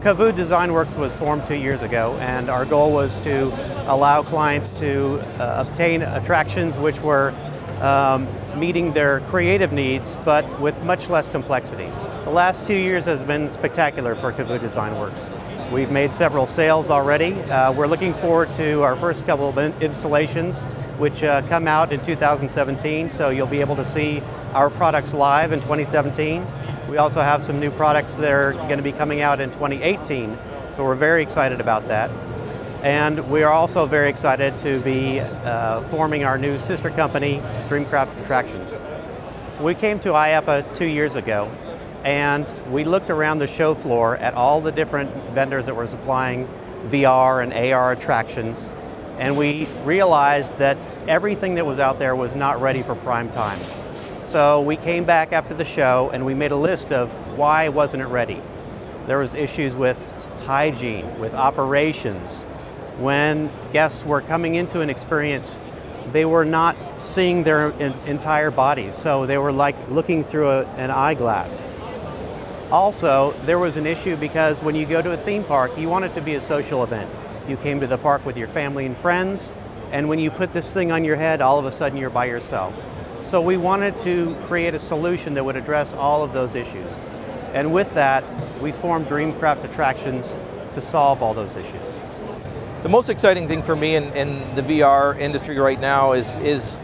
CAVU Designwerks was formed 2 years ago, and our goal was to allow clients to obtain attractions which were meeting their creative needs, but with much less complexity. The last 2 years has been spectacular for CAVU Designwerks. We've made several sales already. We're looking forward to our first couple of installations, which come out in 2017, so you'll be able to see our products live in 2017. We also have some new products that are going to be coming out in 2018, so we're very excited about that. And we are also very excited to be forming our new sister company, Dreamcraft Attractions. We came to IAAPA 2 years ago, and we looked around the show floor at all the different vendors that were supplying VR and AR attractions, and we realized that everything that was out there was not ready for prime time. So we came back after the show and we made a list of why wasn't it ready. There was issues with hygiene, with operations. When guests were coming into an experience, they were not seeing their entire bodies, so they were like looking through an eyeglass. Also, there was an issue because when you go to a theme park, you want it to be a social event. You came to the park with your family and friends, and when you put this thing on your head, all of a sudden you're by yourself. So we wanted to create a solution that would address all of those issues. And with that, we formed Dreamcraft Attractions to solve all those issues. The most exciting thing for me in the VR industry right now is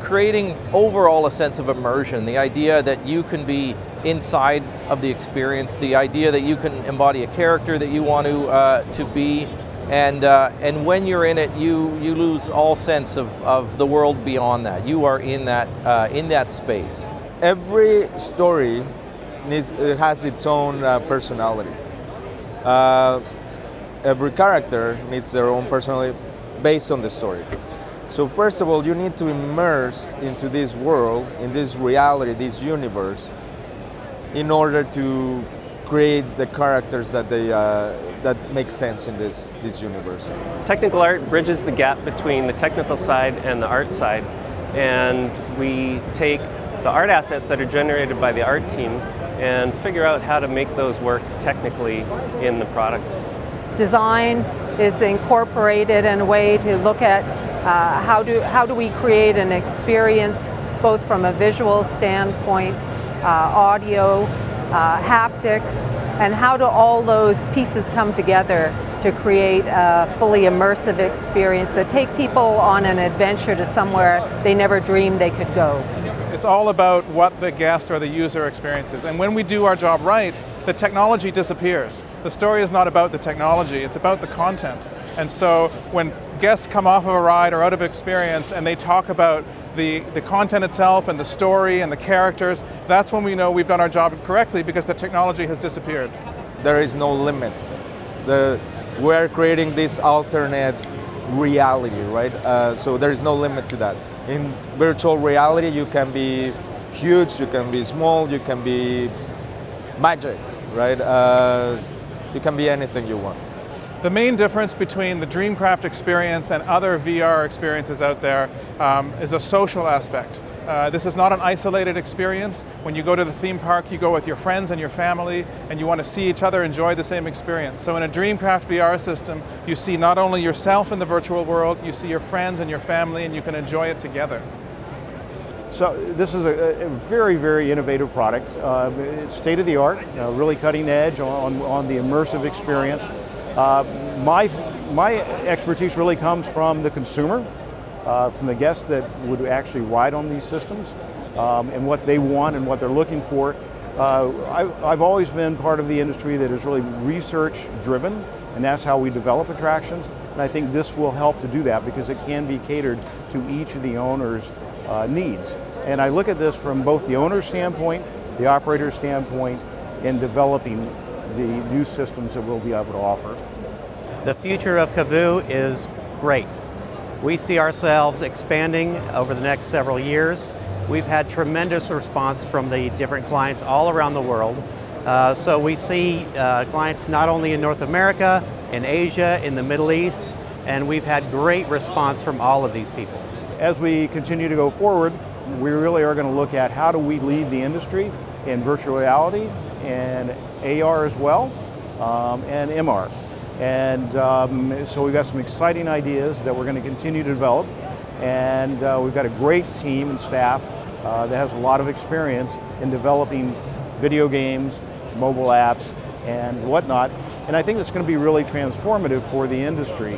creating overall a sense of immersion. The idea that you can be inside of the experience, the idea that you can embody a character that you want to be, and when you're in it, you lose all sense of the world beyond that. You are in that space. Every story has its own personality. Every character needs their own personality based on the story. So first of all, you need to immerse into this world, in this reality, this universe, in order to create the characters that make sense in this universe. Technical art bridges the gap between the technical side and the art side, and we take the art assets that are generated by the art team and figure out how to make those work technically in the product. Design is incorporated in a way to look at how do we create an experience both from a visual standpoint, audio, haptics, and how do all those pieces come together to create a fully immersive experience that take people on an adventure to somewhere they never dreamed they could go. It's all about what the guest or the user experiences, and when we do our job right, the technology disappears. The story is not about the technology, it's about the content. And so when guests come off of a ride or out of experience and they talk about the content itself and the story and the characters, that's when we know we've done our job correctly, because the technology has disappeared. There is no limit. We're creating this alternate reality, right? So there is no limit to that. In virtual reality, you can be huge, you can be small, you can be magic, right? You can be anything you want. The main difference between the Dreamcraft experience and other VR experiences out there is a social aspect. This is not an isolated experience. When you go to the theme park, you go with your friends and your family, and you want to see each other enjoy the same experience. So in a Dreamcraft VR system, you see not only yourself in the virtual world, you see your friends and your family, and you can enjoy it together. So this is a very, very innovative product. It's state of the art, really cutting edge on the immersive experience. My expertise really comes from the consumer, from the guests that would actually ride on these systems, and what they want and what they're looking for. I've always been part of the industry that is really research driven, and that's how we develop attractions. And I think this will help to do that, because it can be catered to each of the owners' needs. And I look at this from both the owner's standpoint, the operator's standpoint, in developing the new systems that we'll be able to offer. The future of CAVU is great. We see ourselves expanding over the next several years. We've had tremendous response from the different clients all around the world. So we see clients not only in North America, in Asia, in the Middle East, and we've had great response from all of these people. As we continue to go forward, we really are going to look at how do we lead the industry in virtual reality and AR as well, and MR. And so we've got some exciting ideas that we're going to continue to develop. And we've got a great team and staff that has a lot of experience in developing video games, mobile apps, and whatnot. And I think it's going to be really transformative for the industry.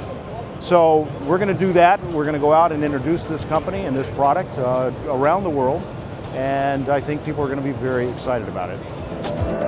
So we're going to do that. We're going to go out and introduce this company and this product around the world. And I think people are going to be very excited about it.